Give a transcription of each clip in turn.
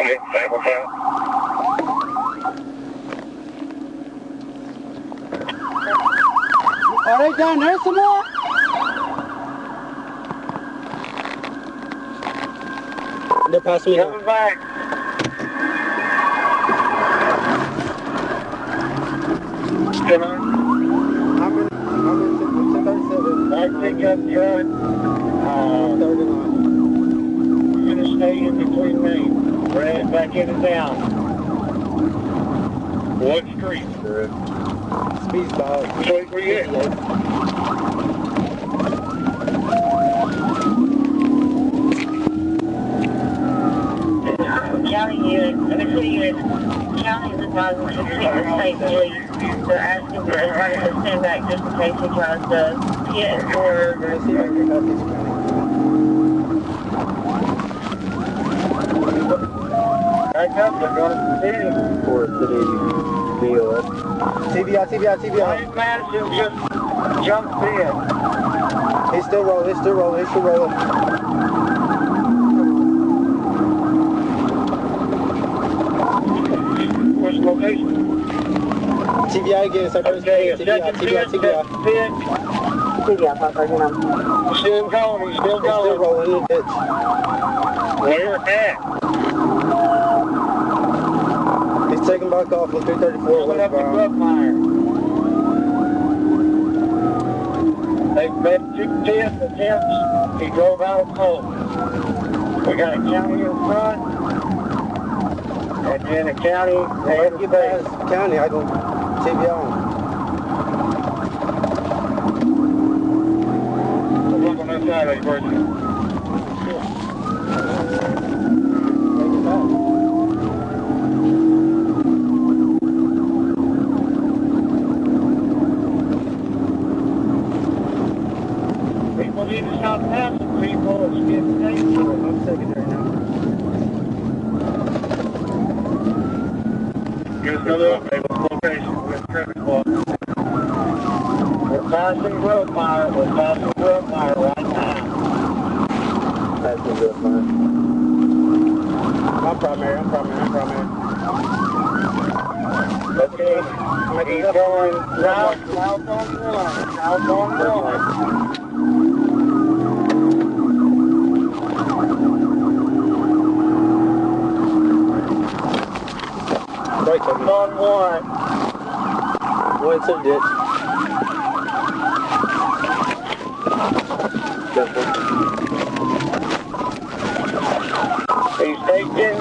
Okay, sample count. Are they down there some more? They're passing me now. Coming back. Come on. I'm in 237. Back pickup truck. 39. You're gonna stay in between lanes. We're headed back in and down. What street? Speed stop. Street where you at? County unit, city unit, county is advising to treat the state police. They're asking for everybody to stand back just in case he tries to hit or... Let's see if I can get out this county. Back up, they're going to the city. For city deal. TBI. Why Madison just jumped in? He's still rolling. What's the location? TBI again, so first Okay, TBI. TBI, 539. Still going, he's still He's still rolling in the ditch. Where at? He's taking back off with 334 Coming up to westbound. Brookmeyer. They've made 2 attempts. He drove out of Polk. We got a county in front, and then a county ahead of Get the past county, I go TBI. Look on that side of the person. People need to stop passing people. It's getting dangerous. I'm secondary now. Give us another update on location. We're in traffic block. We're passing Brookmeyer. Right now. That's a good one. I'm primary. Okay. He's going south on 1. Right, On 1. One into the ditch. He's taking,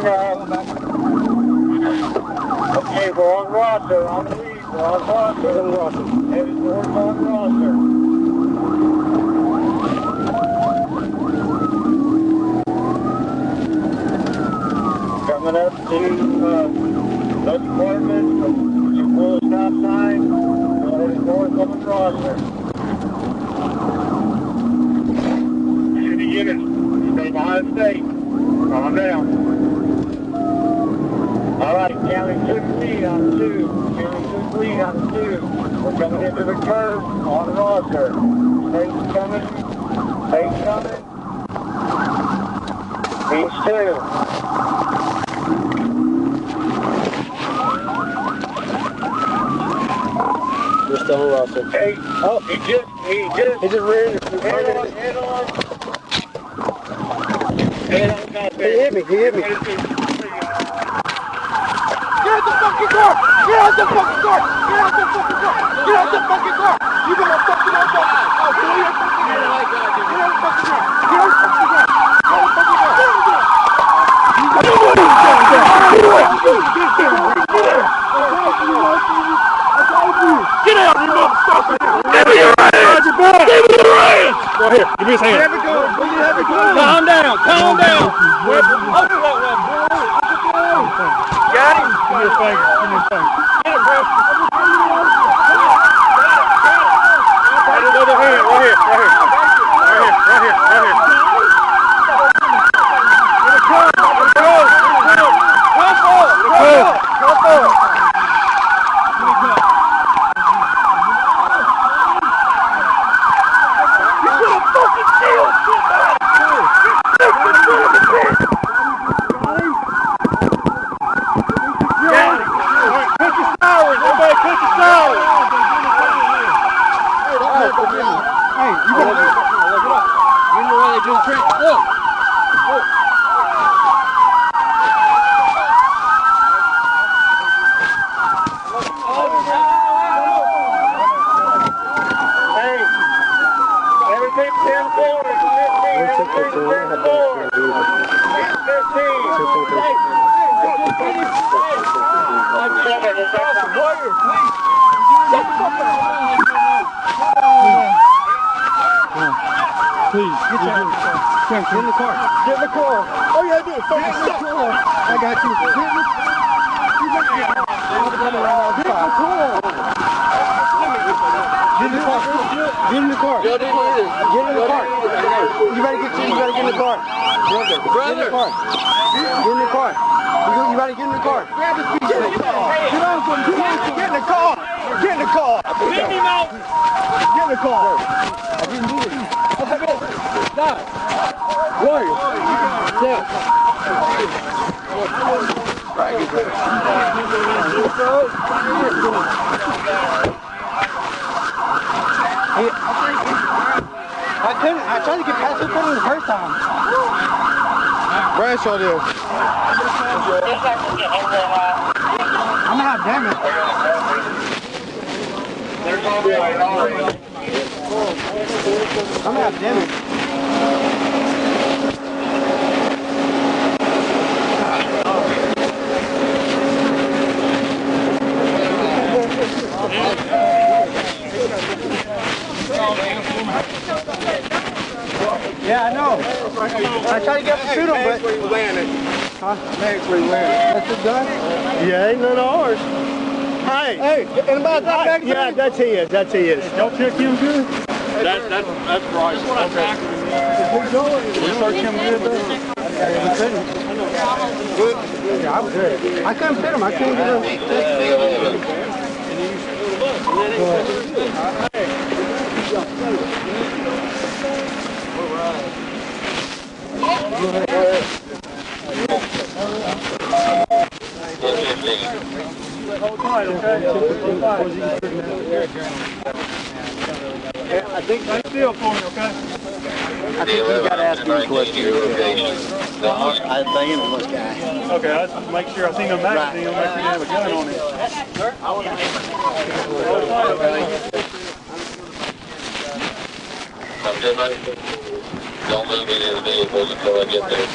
okay, we're on Rosser, on the lead, we're on Rosser. Headed towards on Rosser. Coming up to, the department, you pull a stop sign, we're headed north on Rosser. City units, stay behind state. Calm down. All right, county took lead on 2. We're coming into the curve on Rosser. State's coming. He's 2. We're still on Russell. Hey, Oh, he just he just reared. head on. He hit me. Get Get out the fucking car! Get out the fucking car! You got a fucking car! Oh, get out your fucking car! Get out the fucking car! Get out, you motherfucker! Give me your hands! Go here, give me his hand. Calm down. Got him? Give me his finger. Get him, bro. Right another hand, right here. Get a gun. Come forward. Please, get in the car. Get in the car. Oh yeah, I do. Fucking stop. I got you. Get in the car. Get in the car. Get in the car. Get in the car. You better get in the car. Brother. Get in the car. You better get in the car. Grab his feet. Get in the car. Get in the car. Get in the car. Get him out. Get in the car. I didn't do it. Stop. Warrior. Step. I couldn't. I tried to get past it the first time. Bradshaw did. I'm gonna have damage. I'm gonna have damage. Yeah, I know. I tried to get up to shoot him, but... That's where you landed. Huh? That's where you landed. That's his gun? Yeah, ain't none of ours. Hey, anybody got back? Yeah, that's his. That's his. Y'all check him good? That's Bryce. We search him good, though? We couldn't. Good? Yeah, I was good. I couldn't fit him. I couldn't get him. I think I'm still for you, okay? I think you got to ask me a question. I think him this guy. Okay, I just make sure I see no magazine, make sure you have a gun on him. Don't move any of the vehicles until I get there.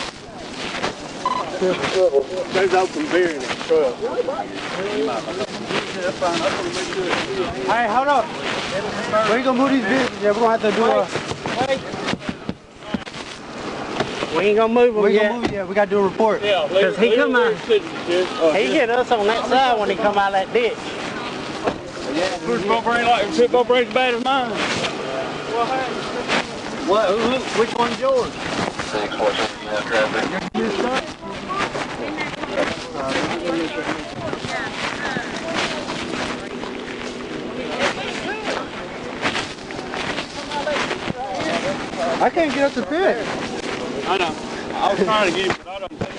There's open beer in the truck. Hey, hold up. Where you gonna move these vehicles? Yeah, we're gonna have to do a... We ain't gonna move them yet. We gotta do a report. Yeah, because he come out. He get us on that side when he come out of that ditch. Football brain's bad as mine. What? Which one's yours? 614, you have traffic. I can't get up the pit. I know. I was trying to get him, but I don't think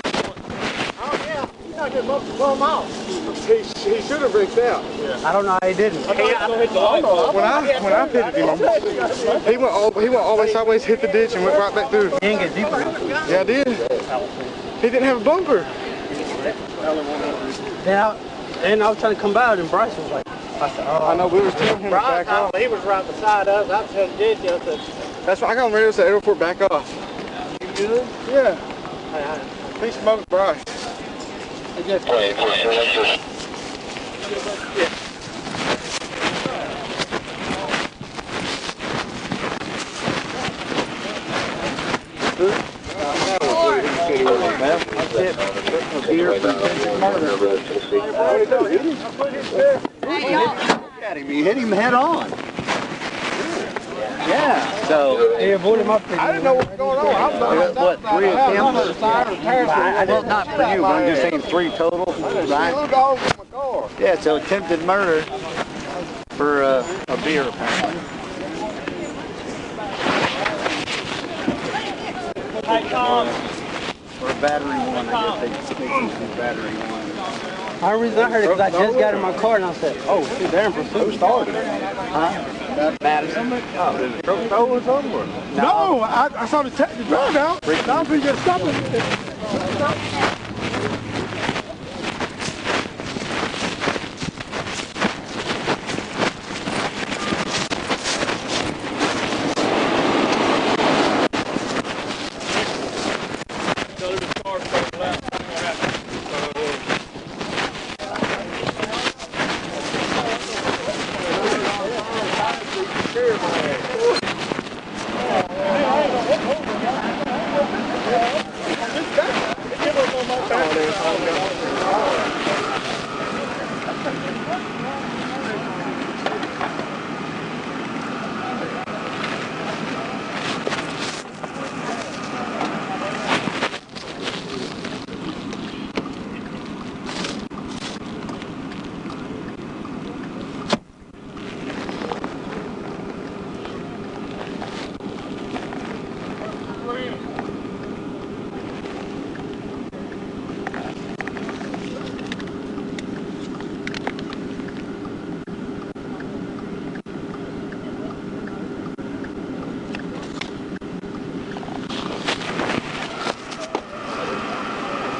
Oh, yeah. He's not going to blow him out. He should have reached out. Yeah. I don't know how he didn't. When I pitted him, he went all the way sideways, hit the ditch, and went right back through. He didn't get deeper. Yeah, I did. He didn't have a bumper. And I was trying to come by, and Bryce was like, I said, oh. I know, we were telling him to back off. He was right beside us. I said, ditch. I said, that's why I got on the radio, said airport back off. You good? Yeah. He smoked Bryce. I guess. He hit him head on. Yeah. So he avoided my feet. I didn't know what was going on. I was what, 3 attempts? Well, not for you, but I'm just saying 3 total. Right? Yeah, so attempted murder for a beer apparently. Or a battery one, I guess they do battery one. The reason I heard it because I just got in my car and I said, oh, shoot, they're in pursuit. Who started it? Huh? Madison? Oh, did the truck stolen somewhere? No, I saw the drive out. Now I'm going to get stopped. tell him his car's coming out.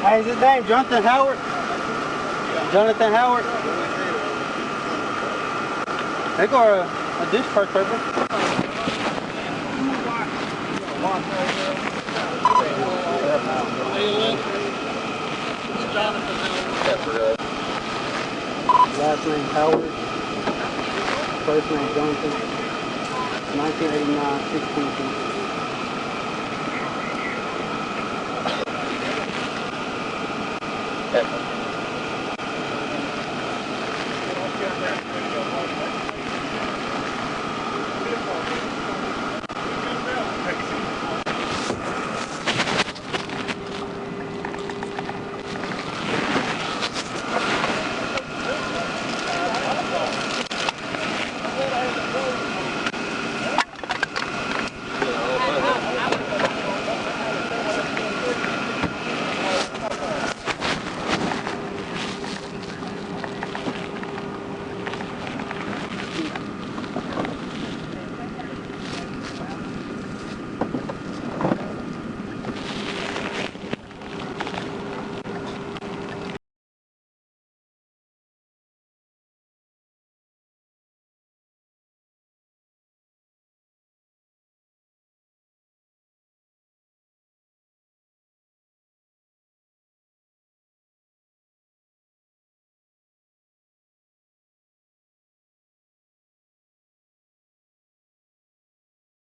Hey, is his name Jonathan Howard? Jonathan Howard? They got a discharge paper. Last name Howard. First name Jonathan. 1989, 16. Okay.